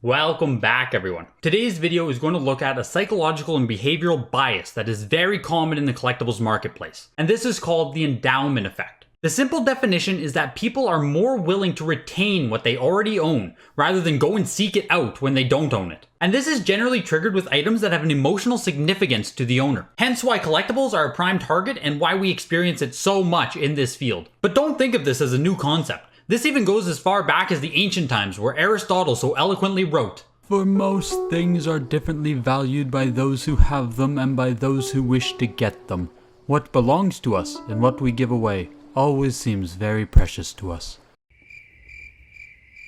Welcome back, everyone. Today's video is going to look at a psychological and behavioral bias that is very common in the collectibles marketplace, and this is called the endowment effect. The simple definition is that people are more willing to retain what they already own rather than go and seek it out when they don't own it. And this is generally triggered with items that have an emotional significance to the owner. Hence why collectibles are a prime target and why we experience it so much in this field. But don't think of this as a new concept. This even goes as far back as the ancient times, where Aristotle so eloquently wrote, "For most things are differently valued by those who have them and by those who wish to get them. What belongs to us and what we give away always seems very precious to us."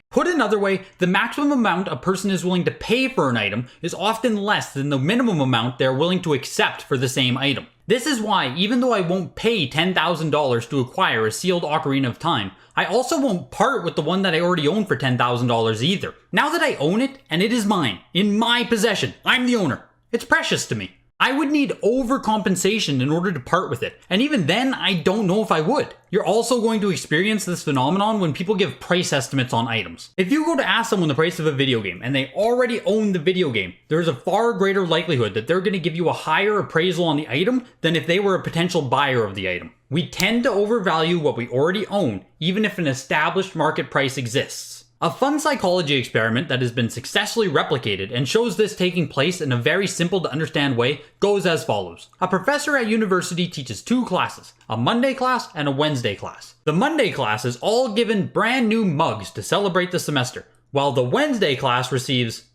Put another way, the maximum amount a person is willing to pay for an item is often less than the minimum amount they're willing to accept for the same item. This is why, even though I won't pay $10,000 to acquire a sealed Ocarina of Time, I also won't part with the one that I already own for $10,000 either. Now that I own it, and it is mine, in my possession, I'm the owner, it's precious to me. I would need overcompensation in order to part with it, and even then, I don't know if I would. You're also going to experience this phenomenon when people give price estimates on items. If you go to ask someone the price of a video game, and they already own the video game, there's a far greater likelihood that they're going to give you a higher appraisal on the item than if they were a potential buyer of the item. We tend to overvalue what we already own, even if an established market price exists. A fun psychology experiment that has been successfully replicated and shows this taking place in a very simple to understand way goes as follows. A professor at university teaches two classes, a Monday class and a Wednesday class. The Monday class is all given brand new mugs to celebrate the semester, while the Wednesday class receives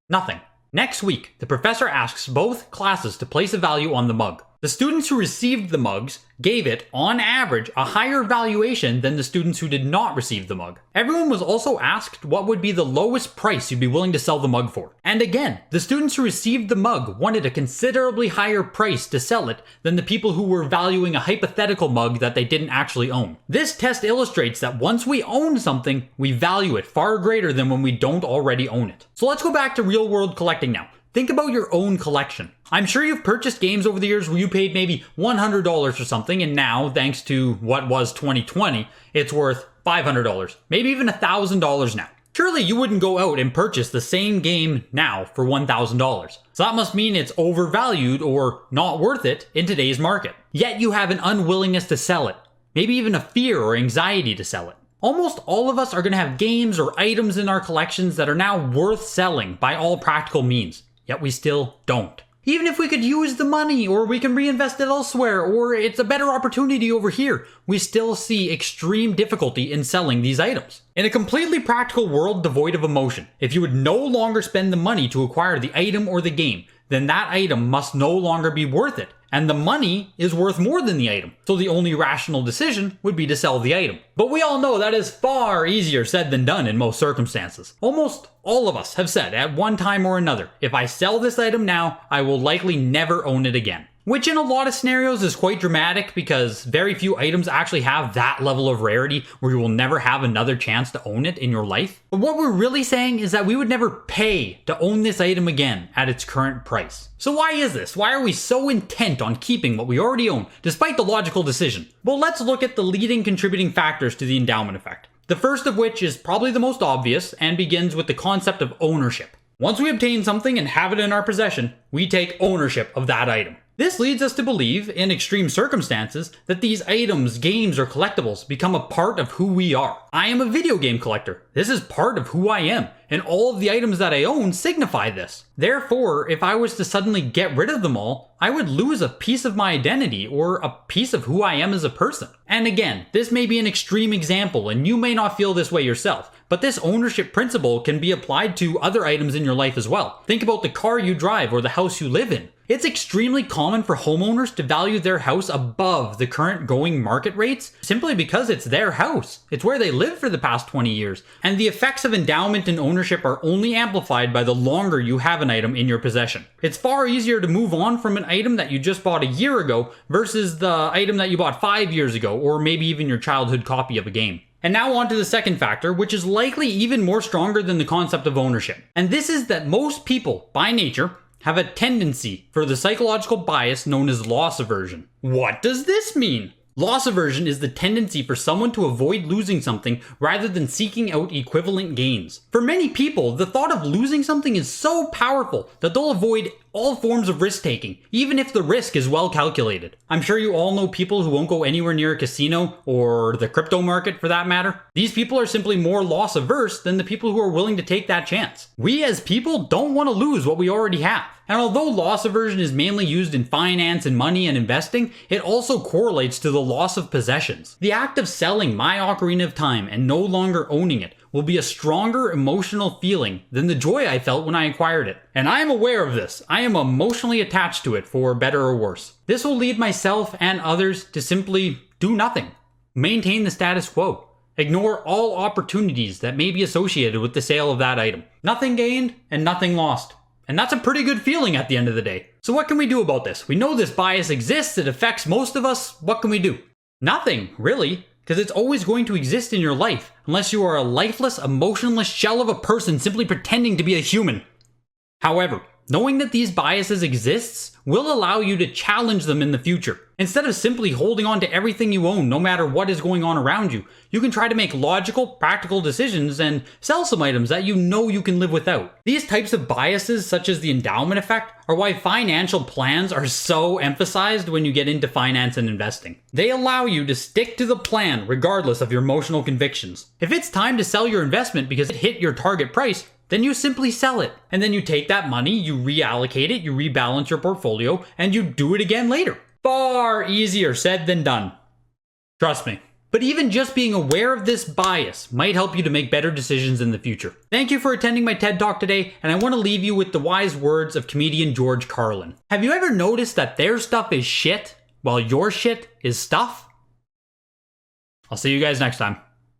nothing. Next week, the professor asks both classes to place a value on the mug. The students who received the mugs gave it, on average, a higher valuation than the students who did not receive the mug. Everyone was also asked what would be the lowest price you'd be willing to sell the mug for. And again, the students who received the mug wanted a considerably higher price to sell it than the people who were valuing a hypothetical mug that they didn't actually own. This test illustrates that once we own something, we value it far greater than when we don't already own it. So let's go back to real-world collecting now. Think about your own collection. I'm sure you've purchased games over the years where you paid maybe $100 for something, and now, thanks to what was 2020, it's worth $500, maybe even $1,000 now. Surely you wouldn't go out and purchase the same game now for $1,000. So that must mean it's overvalued or not worth it in today's market. Yet you have an unwillingness to sell it, maybe even a fear or anxiety to sell it. Almost all of us are going to have games or items in our collections that are now worth selling by all practical means. Yet we still don't. Even if we could use the money, or we can reinvest it elsewhere, or it's a better opportunity over here, we still see extreme difficulty in selling these items. In a completely practical world devoid of emotion, if you would no longer spend the money to acquire the item or the game, then that item must no longer be worth it, and the money is worth more than the item. So the only rational decision would be to sell the item. But we all know that is far easier said than done in most circumstances. Almost all of us have said at one time or another, if I sell this item now, I will likely never own it again. Which in a lot of scenarios is quite dramatic because very few items actually have that level of rarity where you will never have another chance to own it in your life. But what we're really saying is that we would never pay to own this item again at its current price. So why is this? Why are we so intent on keeping what we already own despite the logical decision? Well, let's look at the leading contributing factors to the endowment effect. The first of which is probably the most obvious and begins with the concept of ownership. Once we obtain something and have it in our possession, we take ownership of that item. This leads us to believe, in extreme circumstances, that these items, games, or collectibles become a part of who we are. I am a video game collector. This is part of who I am, and all of the items that I own signify this. Therefore, if I was to suddenly get rid of them all, I would lose a piece of my identity or a piece of who I am as a person. And again, this may be an extreme example, and you may not feel this way yourself, but this ownership principle can be applied to other items in your life as well. Think about the car you drive or the house you live in. It's extremely common for homeowners to value their house above the current going market rates simply because it's their house. It's where they lived for the past 20 years. And the effects of endowment and ownership are only amplified by the longer you have an item in your possession. It's far easier to move on from an item that you just bought a year ago versus the item that you bought 5 years ago, or maybe even your childhood copy of a game. And now on to the second factor, which is likely even more stronger than the concept of ownership. And this is that most people, by nature, have a tendency for the psychological bias known as loss aversion. What does this mean? Loss aversion is the tendency for someone to avoid losing something rather than seeking out equivalent gains. For many people, the thought of losing something is so powerful that they'll avoid all forms of risk taking, even if the risk is well calculated. I'm sure you all know people who won't go anywhere near a casino, or the crypto market for that matter. These people are simply more loss averse than the people who are willing to take that chance. We as people don't want to lose what we already have. And although loss aversion is mainly used in finance and money and investing, it also correlates to the loss of possessions. The act of selling my Ocarina of Time and no longer owning it will be a stronger emotional feeling than the joy I felt when I acquired it. And I am aware of this. I am emotionally attached to it for better or worse. This will lead myself and others to simply do nothing. Maintain the status quo. Ignore all opportunities that may be associated with the sale of that item. Nothing gained and nothing lost. And that's a pretty good feeling at the end of the day. So what can we do about this? We know this bias exists, it affects most of us. What can we do? Nothing, really, because it's always going to exist in your life, unless you are a lifeless, emotionless shell of a person simply pretending to be a human. However, knowing that these biases exist will allow you to challenge them in the future. Instead of simply holding on to everything you own no matter what is going on around you, you can try to make logical, practical decisions and sell some items that you know you can live without. These types of biases, such as the endowment effect, are why financial plans are so emphasized when you get into finance and investing. They allow you to stick to the plan regardless of your emotional convictions. If it's time to sell your investment because it hit your target price, then you simply sell it. And then you take that money, you reallocate it, you rebalance your portfolio, and you do it again later. Far easier said than done. Trust me. But even just being aware of this bias might help you to make better decisions in the future. Thank you for attending my TED Talk today, and I want to leave you with the wise words of comedian George Carlin. Have you ever noticed that their stuff is shit, while your shit is stuff? I'll see you guys next time.